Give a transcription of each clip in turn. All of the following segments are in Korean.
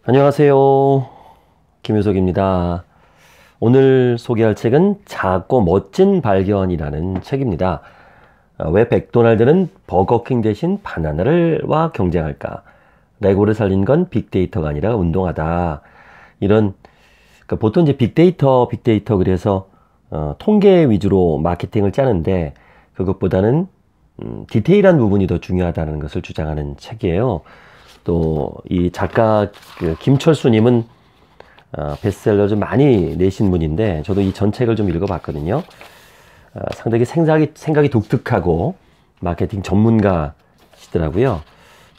안녕하세요. 김효석입니다. 오늘 소개할 책은 작고 멋진 발견이라는 책입니다. 왜 맥도날드는 버거킹 대신 바나나와 경쟁할까? 레고를 살린 건 빅데이터가 아니라 운동하다. 이런 그러니까 보통 이제 빅데이터 그래서 통계 위주로 마케팅을 짜는데 그것보다는 디테일한 부분이 더 중요하다는 것을 주장하는 책이에요. 또 이 작가 김철수님은 베스트셀러 좀 많이 내신 분인데 저도 이 전 책을 좀 읽어봤거든요. 상당히 생각이 독특하고 마케팅 전문가시더라고요.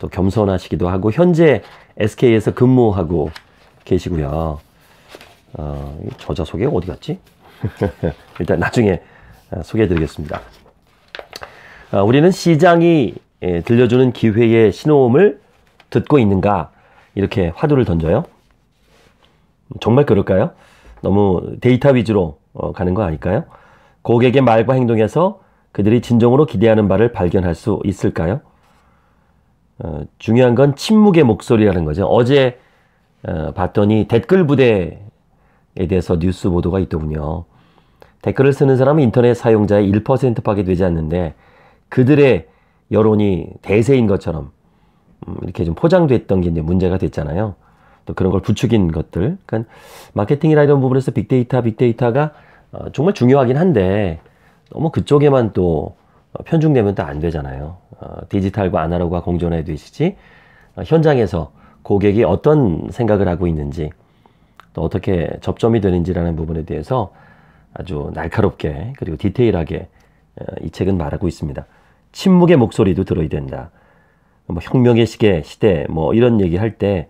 또 겸손하시기도 하고 현재 SK에서 근무하고 계시고요. 저자 소개가 어디 갔지? 일단 나중에 소개해드리겠습니다. 우리는 시장이 들려주는 기회의 신호음을 듣고 있는가? 이렇게 화두를 던져요. 정말 그럴까요? 너무 데이터 위주로 가는 거 아닐까요? 고객의 말과 행동에서 그들이 진정으로 기대하는 바를 발견할 수 있을까요? 중요한 건 침묵의 목소리라는 거죠. 어제 봤더니 댓글 부대에 대해서 뉴스 보도가 있더군요. 댓글을 쓰는 사람은 인터넷 사용자의 1%밖에 되지 않는데 그들의 여론이 대세인 것처럼 이렇게 좀 포장됐던 게 이제 문제가 됐잖아요. 또 그런 걸 부추긴 것들. 그러니까 마케팅이나 이런 부분에서 빅데이터가 정말 중요하긴 한데 너무 그쪽에만 또 편중되면 또 안 되잖아요. 디지털과 아날로그가 공존해야 되시지. 현장에서 고객이 어떤 생각을 하고 있는지 또 어떻게 접점이 되는지라는 부분에 대해서 아주 날카롭게 그리고 디테일하게 이 책은 말하고 있습니다. 침묵의 목소리도 들어야 된다. 뭐 혁명의 시대 뭐 이런 얘기 할 때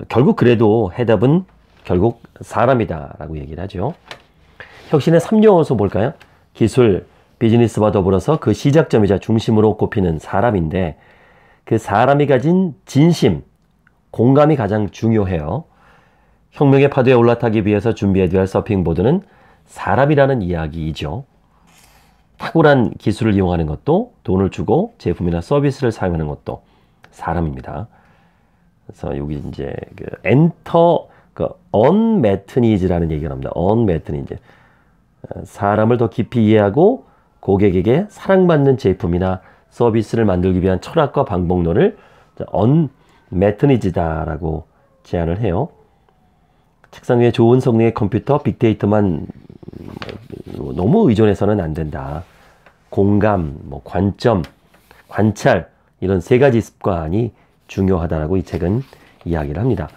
결국 그래도 해답은 결국 사람이다라고 얘기를 하죠. 혁신의 3요소 볼까요? 기술, 비즈니스와 더불어서 그 시작점이자 중심으로 꼽히는 사람인데 그 사람이 가진 진심, 공감이 가장 중요해요. 혁명의 파도에 올라타기 위해서 준비해야 할 서핑보드는 사람이라는 이야기이죠. 탁월한 기술을 이용하는 것도 돈을 주고 제품이나 서비스를 사용하는 것도 사람입니다. 그래서 여기 이제 unmet needs라는 얘기가 나옵니다. unmet needs. 사람을 더 깊이 이해하고 고객에게 사랑받는 제품이나 서비스를 만들기 위한 철학과 방법론을 unmet needs다라고 제안을 해요. 책상 위에 좋은 성능의 컴퓨터, 빅데이터만 너무 의존해서는 안 된다. 공감, 관점, 관찰 이런 세 가지 습관이 중요하다라고 이 책은 이야기를 합니다.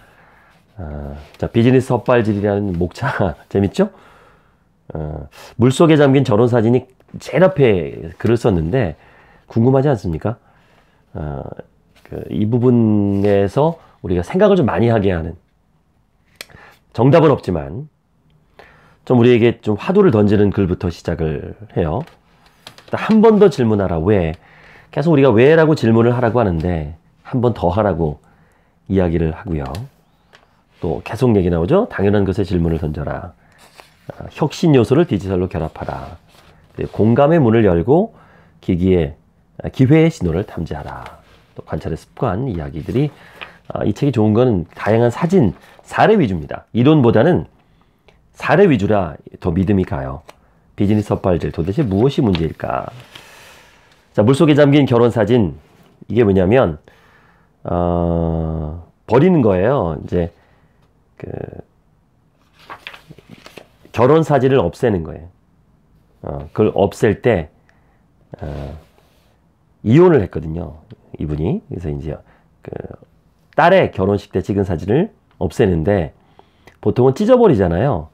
자, 비즈니스 헛발질이라는 목차 재밌죠? 물속에 잠긴 결혼 사진이 제일 앞에 글을 썼는데 궁금하지 않습니까? 이 부분에서 우리가 생각을 좀 많이 하게 하는 정답은 없지만 좀 우리에게 좀 화두를 던지는 글부터 시작을 해요. 한 번 더 질문하라. 왜? 계속 우리가 왜라고 질문을 하라고 하는데 한 번 더 하라고 이야기를 하고요. 또 계속 얘기 나오죠. 당연한 것에 질문을 던져라. 혁신 요소를 디지털로 결합하라. 공감의 문을 열고 기회의 신호를 탐지하라. 또 관찰의 습관 이야기들이 이 책이 좋은 건 다양한 사례 위주입니다. 이론보다는 사례 위주라 더 믿음이 가요. 비즈니스 헛발질 도대체 무엇이 문제일까? 자, 물속에 잠긴 결혼 사진 이게 뭐냐면 버리는 거예요. 이제 결혼 사진을 없애는 거예요. 그걸 없앨 때 이혼을 했거든요. 이분이. 그래서 이제 딸의 결혼식 때 찍은 사진을 없애는데 보통은 찢어버리잖아요.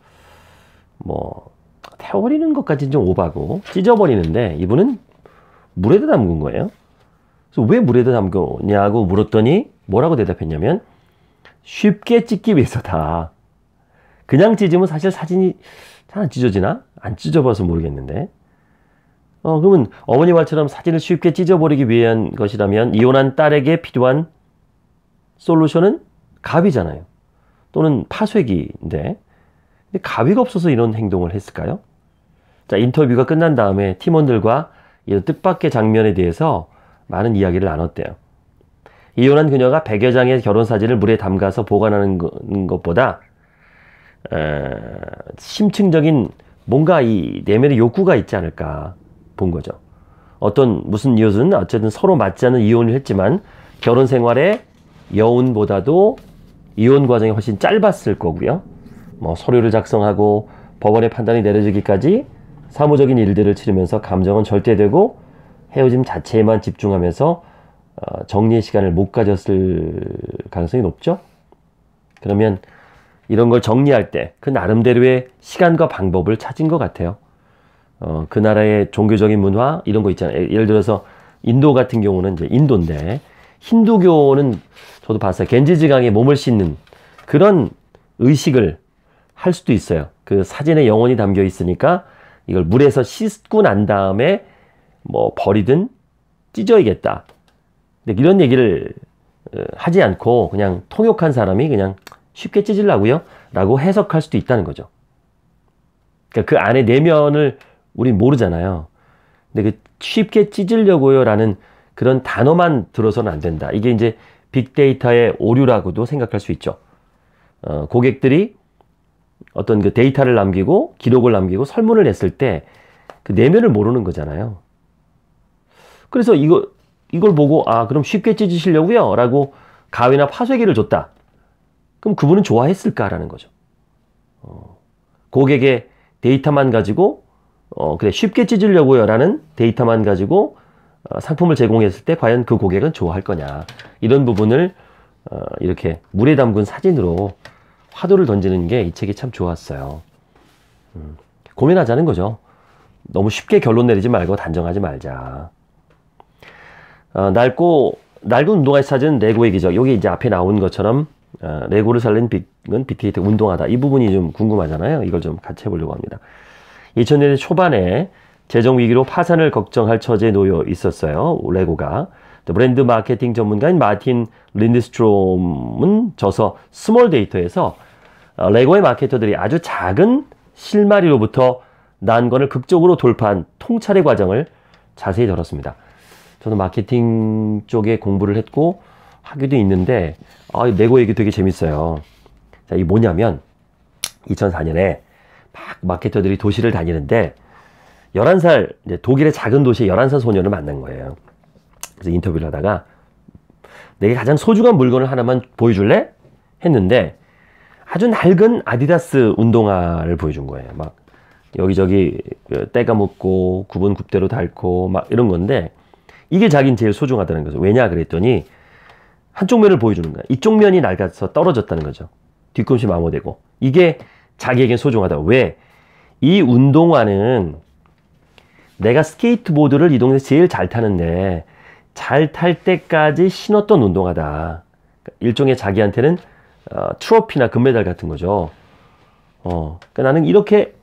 태워버리는 것까지는 좀 오바고 찢어버리는데 이분은 물에다 담근 거예요. 그래서 왜 물에다 담그냐고 물었더니 뭐라고 대답했냐면 쉽게 찍기 위해서다. 그냥 찢으면 사실 사진이 잘 안 찢어지나? 안 찢어봐서 모르겠는데 그러면 어머니 말처럼 사진을 쉽게 찢어버리기 위한 것이라면 이혼한 딸에게 필요한 솔루션은 가위잖아요. 또는 파쇄기인데 근데 가위가 없어서 이런 행동을 했을까요? 자, 인터뷰가 끝난 다음에 팀원들과 이런 뜻밖의 장면에 대해서 많은 이야기를 나눴대요. 이혼한 그녀가 100여 장의 결혼 사진을 물에 담가서 보관하는 것보다 심층적인 뭔가 이 내면의 욕구가 있지 않을까 본 거죠. 어떤 무슨 이웃은 어쨌든 서로 맞지 않는 이혼을 했지만 결혼 생활의 여운보다도 이혼 과정이 훨씬 짧았을 거고요. 뭐 서류를 작성하고 법원의 판단이 내려지기까지 사무적인 일들을 치르면서 감정은 절대되고 헤어짐 자체에만 집중하면서 정리의 시간을 못 가졌을 가능성이 높죠. 그러면 이런 걸 정리할 때 그 나름대로의 시간과 방법을 찾은 것 같아요. 그 나라의 종교적인 문화 이런 거 있잖아요. 예를 들어서 인도 같은 경우는 이제 인도인데 힌두교는 저도 봤어요. 겐지즈강에 몸을 씻는 그런 의식을 할 수도 있어요. 그 사진에 영혼이 담겨 있으니까 이걸 물에서 씻고 난 다음에 뭐 버리든 찢어야겠다. 근데 이런 얘기를 하지 않고 그냥 통역한 사람이 그냥 쉽게 찢으려고요? 라고 해석할 수도 있다는 거죠. 그러니까 그 안에 내면을 우린 모르잖아요. 근데 그 쉽게 찢으려고요 라는 그런 단어만 들어서는 안 된다. 이게 이제 빅데이터의 오류라고도 생각할 수 있죠. 고객들이 어떤 그 데이터를 남기고 기록을 남기고 설문을 했을 때 그 내면을 모르는 거잖아요. 그래서 이걸 보고 그럼 쉽게 찢으시려고요? 라고 가위나 파쇄기를 줬다. 그럼 그분은 좋아했을까라는 거죠. 고객의 데이터만 가지고 그래 쉽게 찢으려고요 라는 데이터만 가지고 상품을 제공했을 때 과연 그 고객은 좋아할 거냐. 이런 부분을 이렇게 물에 담근 사진으로 화두를 던지는 게 이 책이 참 좋았어요. 고민하자는 거죠. 너무 쉽게 결론 내리지 말고 단정하지 말자. 낡은 운동화에 찾은 레고의 기적. 여기 이제 앞에 나온 것처럼 레고를 살린 빅데이터 운동하다. 이 부분이 좀 궁금하잖아요. 이걸 좀 같이 해보려고 합니다. 2000년대 초반에 재정 위기로 파산을 걱정할 처지에 놓여 있었어요. 레고가. 브랜드 마케팅 전문가인 마틴 린드스트롬은 저서 스몰 데이터에서 레고의 마케터들이 아주 작은 실마리로부터 난관을 극적으로 돌파한 통찰의 과정을 자세히 다뤘습니다. 저는 마케팅 쪽에 공부를 했고 하기도 있는데 레고 얘기 되게 재밌어요. 자, 이게 뭐냐면 2004년에 막 마케터들이 도시를 다니는데 11살 이제 독일의 작은 도시에 11살 소년을 만난 거예요. 그래서 인터뷰를 하다가 내게 가장 소중한 물건을 하나만 보여줄래? 했는데 아주 낡은 아디다스 운동화를 보여준 거예요. 막 여기저기 때가 묻고 굽은 굽대로 닳고 막 이런 건데 이게 자기는 제일 소중하다는 거죠. 왜냐 그랬더니 한쪽 면을 보여주는 거야. 이쪽 면이 낡아서 떨어졌다는 거죠. 뒤꿈치 마모되고. 이게 자기에겐 소중하다. 왜? 이 운동화는 내가 스케이트보드를 이 동네에서 제일 잘 타는데 잘 탈 때까지 신었던 운동화다. 일종의 자기한테는 트로피나 금메달 같은 거죠. 그러니까 나는 이렇게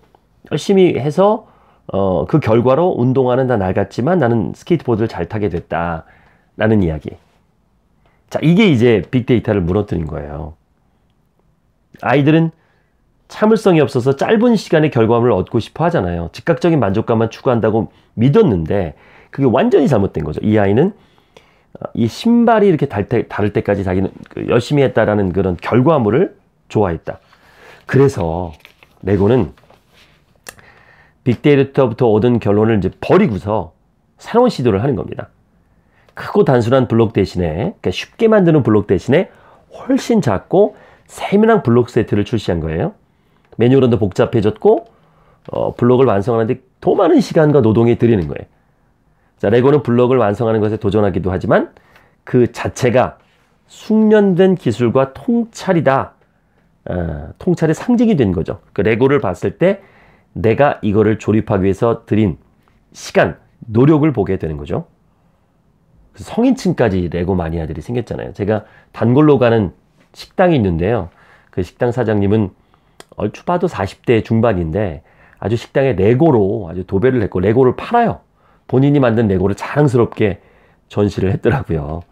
열심히 해서 그 결과로 운동화는 다 낡았지만 나는 스케이트보드를 잘 타게 됐다라는 이야기. 자, 이게 이제 빅데이터를 무너뜨린 거예요. 아이들은 참을성이 없어서 짧은 시간에 결과물을 얻고 싶어 하잖아요. 즉각적인 만족감만 추구한다고 믿었는데 그게 완전히 잘못된 거죠. 이 아이는 이 신발이 이렇게 닳을 때까지 자기는 열심히 했다라는 그런 결과물을 좋아했다. 그래서 레고는 빅데이터부터 얻은 결론을 이제 버리고서 새로운 시도를 하는 겁니다. 크고 단순한 블록 대신에, 그러니까 쉽게 만드는 블록 대신에 훨씬 작고 세밀한 블록 세트를 출시한 거예요. 매뉴얼은 더 복잡해졌고 블록을 완성하는데 더 많은 시간과 노동이 들이는 거예요. 자, 레고는 블록을 완성하는 것에 도전하기도 하지만 그 자체가 숙련된 기술과 통찰이다. 통찰의 상징이 된 거죠. 그 레고를 봤을 때 내가 이거를 조립하기 위해서 들인 시간, 노력을 보게 되는 거죠. 성인층까지 레고 마니아들이 생겼잖아요. 제가 단골로 가는 식당이 있는데요. 그 식당 사장님은 얼추 봐도 40대 중반인데 아주 식당에 레고로 아주 도배를 했고 레고를 팔아요. 본인이 만든 레고를 자랑스럽게 전시를 했더라고요.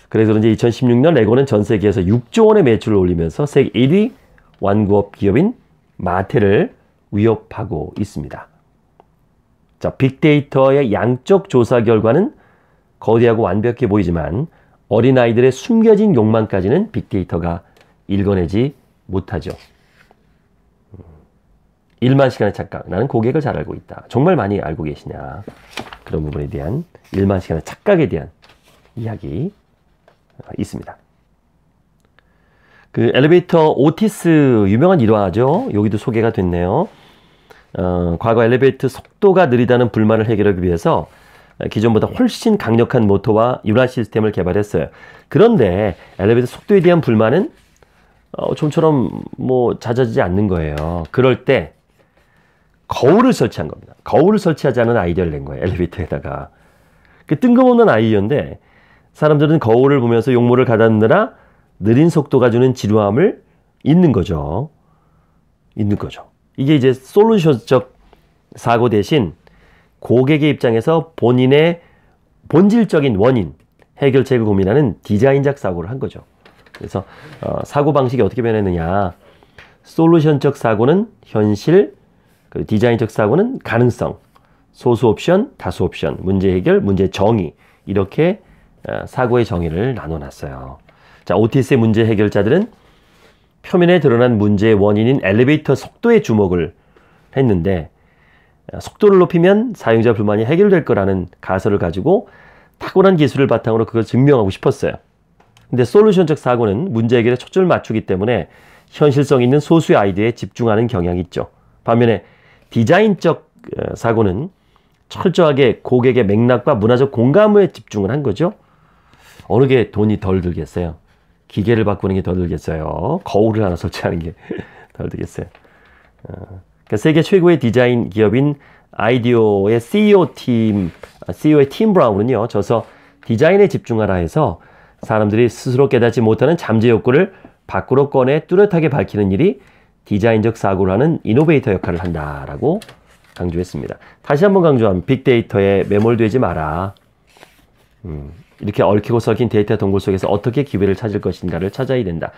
그래서 이제 2016년 레고는 전 세계에서 6조 원의 매출을 올리면서 세계 1위 완구업 기업인 마테를 위협하고 있습니다. 자, 빅데이터의 양적 조사 결과는 거대하고 완벽해 보이지만 어린아이들의 숨겨진 욕망까지는 빅데이터가 읽어내지 못하죠. 1만 시간의 착각. 나는 고객을 잘 알고 있다. 정말 많이 알고 계시냐. 그런 부분에 대한 1만 시간의 착각에 대한 이야기 있습니다. 그 엘리베이터 오티스 유명한 일화죠. 여기도 소개가 됐네요. 과거 엘리베이터 속도가 느리다는 불만을 해결하기 위해서 기존보다 훨씬 강력한 모터와 윤활 시스템을 개발했어요. 그런데 엘리베이터 속도에 대한 불만은 좀처럼 뭐 잦아지지 않는 거예요. 그럴 때 거울을 설치한 겁니다. 거울을 설치하자는 아이디어를 낸 거예요. 엘리베이터에다가. 그 뜬금없는 아이디어인데 사람들은 거울을 보면서 용모를 가다듬느라 느린 속도가 주는 지루함을 잊는 거죠. 이게 이제 솔루션적 사고 대신 고객의 입장에서 본인의 본질적인 원인, 해결책을 고민하는 디자인적 사고를 한 거죠. 그래서 사고 방식이 어떻게 변했느냐. 솔루션적 사고는 현실, 그리고 디자인적 사고는 가능성, 소수 옵션, 다수 옵션, 문제 해결, 문제 정의, 이렇게 사고의 정의를 나눠놨어요. 자, 오티스의 문제 해결자들은 표면에 드러난 문제의 원인인 엘리베이터 속도에 주목을 했는데 속도를 높이면 사용자 불만이 해결될 거라는 가설을 가지고 탁월한 기술을 바탕으로 그걸 증명하고 싶었어요. 근데 솔루션적 사고는 문제 해결에 초점을 맞추기 때문에 현실성 있는 소수의 아이디어에 집중하는 경향이 있죠. 반면에 디자인적 사고는 철저하게 고객의 맥락과 문화적 공감에 집중을 한 거죠. 어느 게 돈이 덜 들겠어요? 기계를 바꾸는 게 덜 들겠어요? 거울을 하나 설치하는 게 덜 들겠어요? 그러니까 세계 최고의 디자인 기업인 아이디오의 CEO의 팀 브라운은요, 저서 디자인에 집중하라 해서 사람들이 스스로 깨닫지 못하는 잠재 욕구를 밖으로 꺼내 뚜렷하게 밝히는 일이 디자인적 사고를 하는 이노베이터 역할을 한다라고 강조했습니다. 다시 한번 강조하면 빅데이터에 매몰되지 마라. 이렇게 얽히고 섞인 데이터 동굴 속에서 어떻게 기회를 찾을 것인가를 찾아야 된다.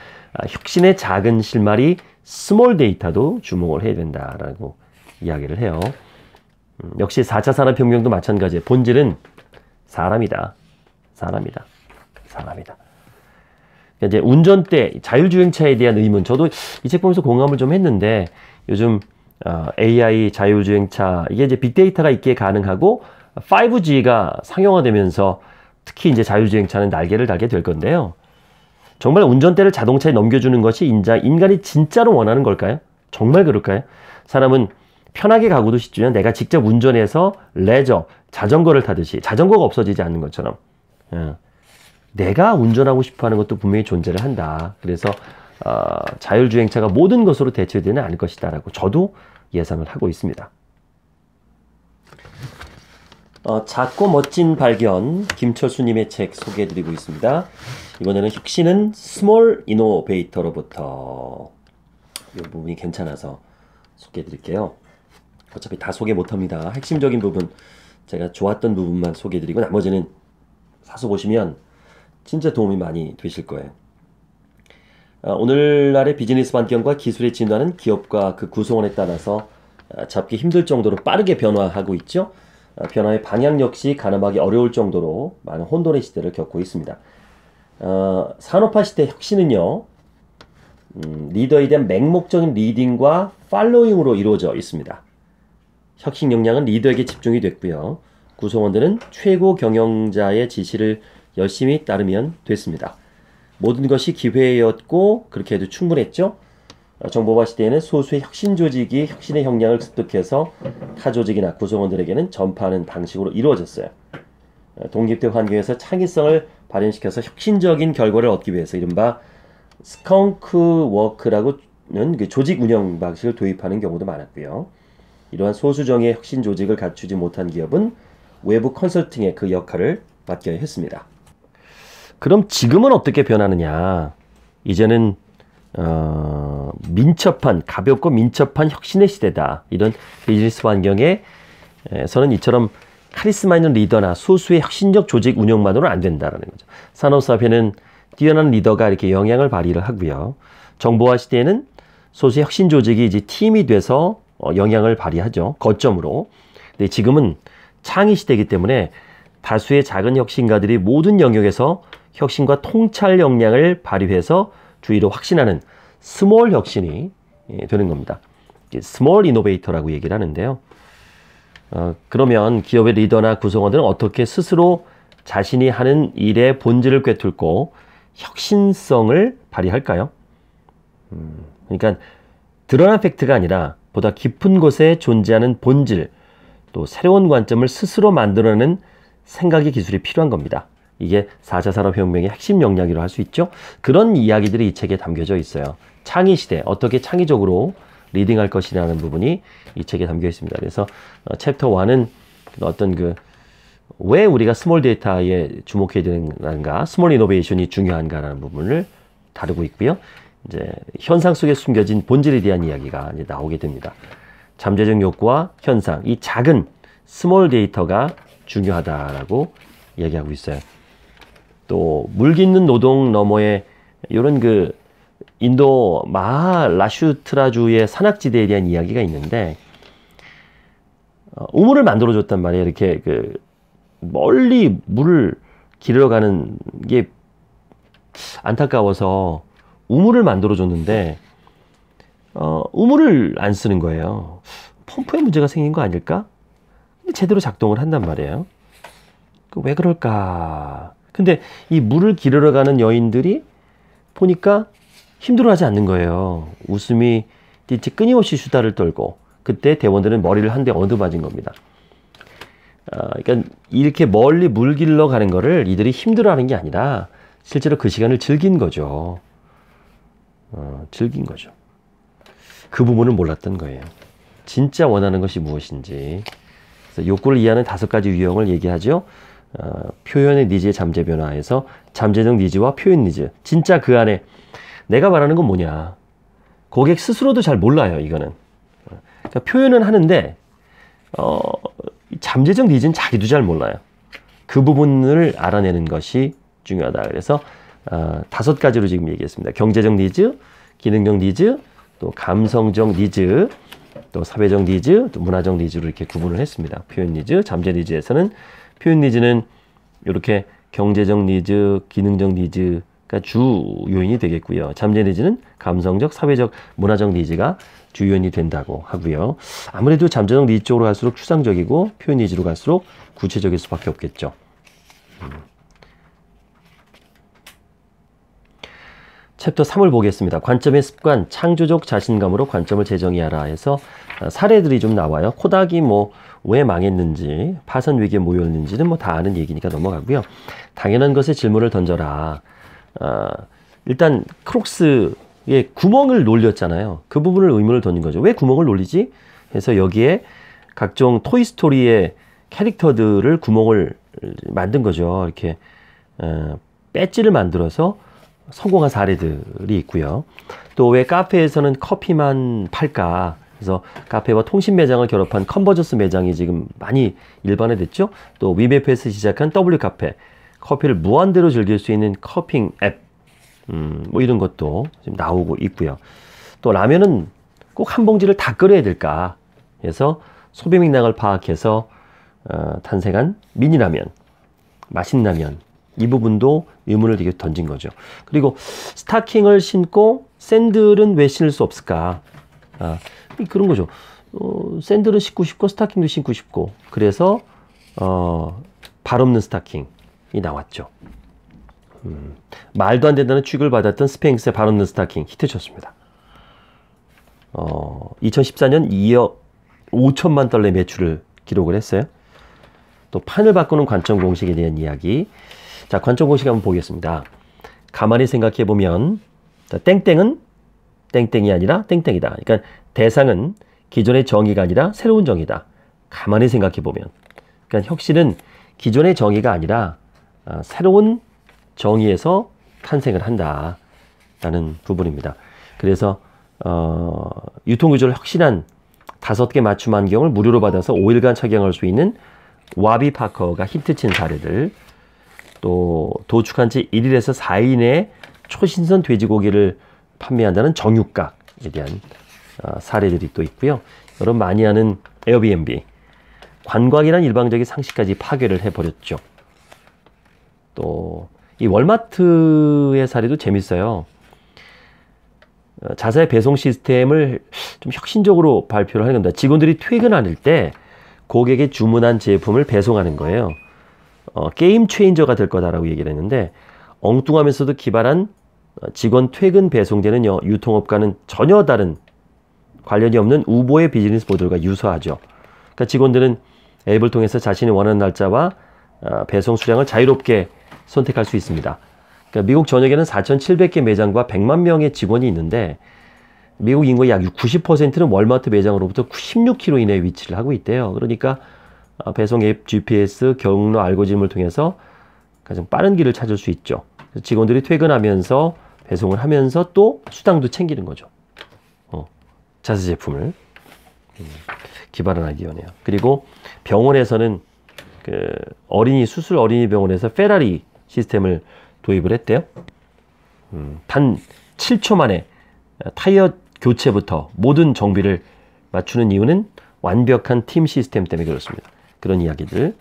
혁신의 작은 실마리 스몰 데이터도 주목을 해야 된다라고 이야기를 해요. 역시 4차 산업혁명도 마찬가지예요. 본질은 사람이다. 이제 운전대, 자율주행차에 대한 의문, 저도 이 책 보면서 공감을 좀 했는데 요즘 AI 자율주행차, 이게 이제 빅데이터가 있기에 가능하고 5G가 상용화되면서 특히 이제 자율주행차는 날개를 달게 될 건데요. 정말 운전대를 자동차에 넘겨주는 것이 인간이 진짜로 원하는 걸까요? 정말 그럴까요? 사람은 편하게 가고도 싶지만 내가 직접 운전해서 레저, 자전거를 타듯이 자전거가 없어지지 않는 것처럼 내가 운전하고 싶어하는 것도 분명히 존재를 한다. 그래서 자율주행차가 모든 것으로 대체되지는 않을 것이다 라고 저도 예상을 하고 있습니다. 작고 멋진 발견, 김철수님의 책 소개해드리고 있습니다. 이번에는 혁신은 스몰 이노베이터로부터, 이 부분이 괜찮아서 소개해드릴게요. 어차피 다 소개 못합니다. 핵심적인 부분, 제가 좋았던 부분만 소개해드리고 나머지는 사서 보시면 진짜 도움이 많이 되실 거예요. 오늘날의 비즈니스 환경과 기술의 진화는 기업과 그 구성원에 따라서 잡기 힘들 정도로 빠르게 변화하고 있죠. 변화의 방향 역시 가늠하기 어려울 정도로 많은 혼돈의 시대를 겪고 있습니다. 산업화 시대 혁신은요, 리더에 대한 맹목적인 리딩과 팔로잉으로 이루어져 있습니다. 혁신 역량은 리더에게 집중이 됐고요. 구성원들은 최고 경영자의 지시를 열심히 따르면 됐습니다. 모든 것이 기회였고 그렇게 해도 충분했죠. 정보화 시대에는 소수의 혁신 조직이 혁신의 역량을 습득해서 타 조직이나 구성원들에게는 전파하는 방식으로 이루어졌어요. 독립된 환경에서 창의성을 발현시켜서 혁신적인 결과를 얻기 위해서 이른바 스컹크 워크라고는 그 조직 운영 방식을 도입하는 경우도 많았고요. 이러한 소수정의 혁신 조직을 갖추지 못한 기업은 외부 컨설팅의 그 역할을 맡겨야 했습니다. 그럼 지금은 어떻게 변하느냐? 이제는 민첩한, 가볍고 민첩한 혁신의 시대다. 이런 비즈니스 환경에서는 이처럼 카리스마 있는 리더나 소수의 혁신적 조직 운영만으로는 안 된다라는 거죠. 산업사회는 뛰어난 리더가 이렇게 영향을 발휘를 하고요. 정보화 시대에는 소수의 혁신 조직이 이제 팀이 돼서 영향을 발휘하죠. 거점으로. 근데 지금은 창의 시대이기 때문에 다수의 작은 혁신가들이 모든 영역에서 혁신과 통찰 역량을 발휘해서 주의로 확신하는 스몰 혁신이 되는 겁니다. 스몰 이노베이터라고 얘기를 하는데요. 그러면 기업의 리더나 구성원들은 어떻게 스스로 자신이 하는 일의 본질을 꿰뚫고 혁신성을 발휘할까요? 그러니까 드러난 팩트가 아니라 보다 깊은 곳에 존재하는 본질, 또 새로운 관점을 스스로 만들어내는 생각의 기술이 필요한 겁니다. 이게 4차 산업혁명의 핵심 역량이라고 할 수 있죠. 그런 이야기들이 이 책에 담겨져 있어요. 창의 시대, 어떻게 창의적으로 리딩할 것이라는 부분이 이 책에 담겨 있습니다. 그래서 챕터 1은 어떤 왜 우리가 스몰 데이터에 주목해야 되는가, 스몰 이노베이션이 중요한가라는 부분을 다루고 있고요. 이제 현상 속에 숨겨진 본질에 대한 이야기가 이제 나오게 됩니다. 잠재적 욕구와 현상, 이 작은 스몰 데이터가 중요하다라고 이야기하고 있어요. 또 물깃는 노동 너머에 이런 인도 마하라슈트라주의 산악지대에 대한 이야기가 있는데 우물을 만들어줬단 말이에요. 이렇게 멀리 물을 기르러 가는 게 안타까워서 우물을 만들어줬는데 우물을 안 쓰는 거예요. 펌프에 문제가 생긴 거 아닐까? 근데 제대로 작동을 한단 말이에요. 왜 그럴까? 근데 이 물을 기르러 가는 여인들이 보니까 힘들어하지 않는 거예요. 웃음이 띠치 끊임없이 수다를 떨고 그때 대원들은 머리를 한 대 얻어맞은 겁니다. 그러니까 이렇게 멀리 물 길러 가는 거를 이들이 힘들어하는 게 아니라 실제로 그 시간을 즐긴 거죠. 즐긴 거죠. 그 부분을 몰랐던 거예요. 진짜 원하는 것이 무엇인지. 그래서 욕구를 이해하는 5가지 유형을 얘기하죠. 표현의 니즈의 잠재 변화에서 잠재적 니즈와 표현 니즈. 진짜 그 안에 내가 말하는 건 뭐냐. 고객 스스로도 잘 몰라요, 이거는. 그러니까 표현은 하는데 잠재적 니즈는 자기도 잘 몰라요. 그 부분을 알아내는 것이 중요하다. 그래서 5가지로 지금 얘기했습니다. 경제적 니즈, 기능적 니즈, 또 감성적 니즈, 또 사회적 니즈, 또 문화적 니즈로 이렇게 구분을 했습니다. 표현 니즈, 잠재 니즈에서는 표현 니즈는 이렇게 경제적 니즈, 기능적 니즈가 주 요인이 되겠고요. 잠재 니즈는 감성적, 사회적, 문화적 니즈가 주 요인이 된다고 하고요. 아무래도 잠재적 니즈 쪽으로 갈수록 추상적이고 표현 니즈로 갈수록 구체적일 수밖에 없겠죠. 챕터 3을 보겠습니다. 관점의 습관, 창조적 자신감으로 관점을 재정의하라 해서 사례들이 좀 나와요. 코닥이 왜 망했는지, 파산 위기에 모였는지는 다 아는 얘기니까 넘어가고요. 당연한 것에 질문을 던져라. 일단 크록스의 구멍을 놀렸잖아요. 그 부분을 의문을 던진 거죠. 왜 구멍을 놀리지? 해서 여기에 각종 토이스토리의 캐릭터들을 구멍을 만든 거죠. 이렇게 배지를 만들어서 성공한 사례들이 있고요. 또 왜 카페에서는 커피만 팔까? 그래서 카페와 통신 매장을 결합한 컨버저스 매장이 지금 많이 일반화됐죠. 또 위메프에서 시작한 W카페, 커피를 무한대로 즐길 수 있는 커핑 앱, 이런 것도 지금 나오고 있고요. 또 라면은 꼭 한 봉지를 다 끓여야 될까? 해서 소비 맥락을 파악해서 탄생한 미니라면, 맛있는 라면, 이 부분도 의문을 되게 던진 거죠. 그리고 스타킹을 신고 샌들은 왜 신을 수 없을까? 그런 거죠. 샌들은 신고 싶고 스타킹도 신고 싶고 그래서 발 없는 스타킹이 나왔죠. 말도 안 된다는 취급을 받았던 스팽스의 발 없는 스타킹 히트쳤습니다. 2014년 2억 5천만 달러의 매출을 기록을 했어요. 또 판을 바꾸는 관점 공식에 대한 이야기. 자, 관점 공식 한번 보겠습니다. 가만히 생각해 보면 땡땡은 땡땡이 아니라 땡땡이다. 그러니까 대상은 기존의 정의가 아니라 새로운 정의다. 가만히 생각해 보면. 그러니까 혁신은 기존의 정의가 아니라 새로운 정의에서 탄생을 한다라는 부분입니다. 그래서 유통구조를 혁신한 5개 맞춤 안경을 무료로 받아서 5일간 착용할 수 있는 와비 파커가 히트친 사례들, 또 도축한 지 1일에서 4일 내에 초신선 돼지고기를 판매한다는 정육각에 대한 사례들이 또 있고요. 여러분 많이 아는 에어비앤비, 관광이란 일방적인 상식까지 파괴를 해버렸죠. 또 이 월마트의 사례도 재밌어요. 자사의 배송 시스템을 좀 혁신적으로 발표를 하는 겁니다. 직원들이 퇴근할 때 고객이 주문한 제품을 배송하는 거예요. 게임 체인저가 될 거다라고 얘기를 했는데, 엉뚱하면서도 기발한 직원 퇴근 배송되는 유통업과는 전혀 다른 관련이 없는 우보의 비즈니스 모델과 유사하죠. 그러니까 직원들은 앱을 통해서 자신이 원하는 날짜와 배송 수량을 자유롭게 선택할 수 있습니다. 그러니까 미국 전역에는 4,700개 매장과 100만 명의 직원이 있는데, 미국 인구의 약 90%는 월마트 매장으로부터 16km 이내에 위치를 하고 있대요. 그러니까 배송 앱, GPS, 경로 알고리즘을 통해서 가장 빠른 길을 찾을 수 있죠. 직원들이 퇴근하면서 배송을 하면서 또 수당도 챙기는 거죠. 자사 제품을. 기발한 아이디어네요. 그리고 병원에서는 수술 어린이 병원에서 페라리 시스템을 도입을 했대요. 단 7초 만에 타이어 교체부터 모든 정비를 맞추는 이유는 완벽한 팀 시스템 때문에 그렇습니다. 그런 이야기들.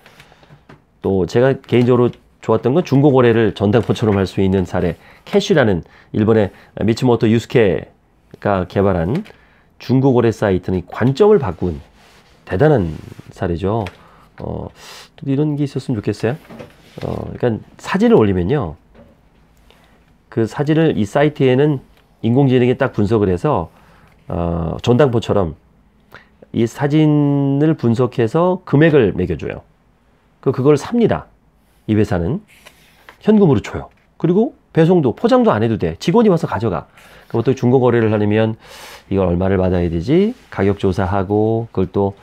또 제가 개인적으로 좋았던 건 중고거래를 전당포처럼 할 수 있는 사례, 캐쉬라는 일본의 미츠모토 유스케가 개발한 중고거래 사이트는 관점을 바꾼 대단한 사례죠. 또 이런 게 있었으면 좋겠어요. 그러니까 사진을 올리면요, 그 사진을 이 사이트에는 인공지능이 딱 분석을 해서 전당포처럼 이 사진을 분석해서 금액을 매겨줘요. 그걸 삽니다. 이 회사는 현금으로 줘요. 그리고 배송도 포장도 안 해도 돼. 직원이 와서 가져가. 보통 중고거래를 하려면 이걸 얼마를 받아야 되지? 가격 조사하고 그걸 또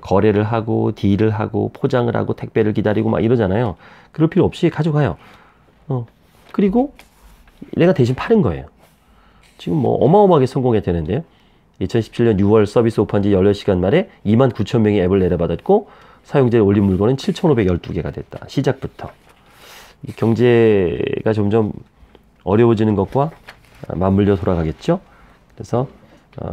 거래를 하고 딜을 하고 포장을 하고 택배를 기다리고 막 이러잖아요. 그럴 필요 없이 가져가요. 그리고 내가 대신 파는 거예요. 지금 뭐 어마어마하게 성공했다는데요. 2017년 6월 서비스 오픈한 지 16시간 만에 29,000명이 앱을 내려받았고 사용자의 올린 물건은 7,512개가 됐다. 시작부터. 이 경제가 점점 어려워지는 것과 맞물려 돌아가겠죠. 그래서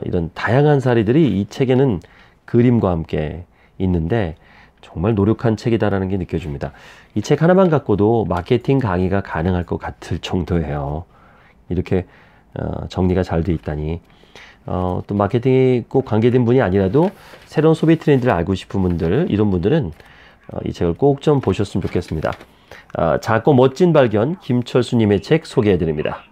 이런 다양한 사례들이 이 책에는 그림과 함께 있는데 정말 노력한 책이다라는 게 느껴집니다. 이 책 하나만 갖고도 마케팅 강의가 가능할 것 같을 정도예요. 이렇게 정리가 잘 돼 있다니. 또 마케팅이 꼭 관계된 분이 아니라도 새로운 소비 트렌드를 알고 싶은 분들, 이런 분들은 이 책을 꼭 좀 보셨으면 좋겠습니다. 작고 멋진 발견, 김철수님의 책 소개해 드립니다.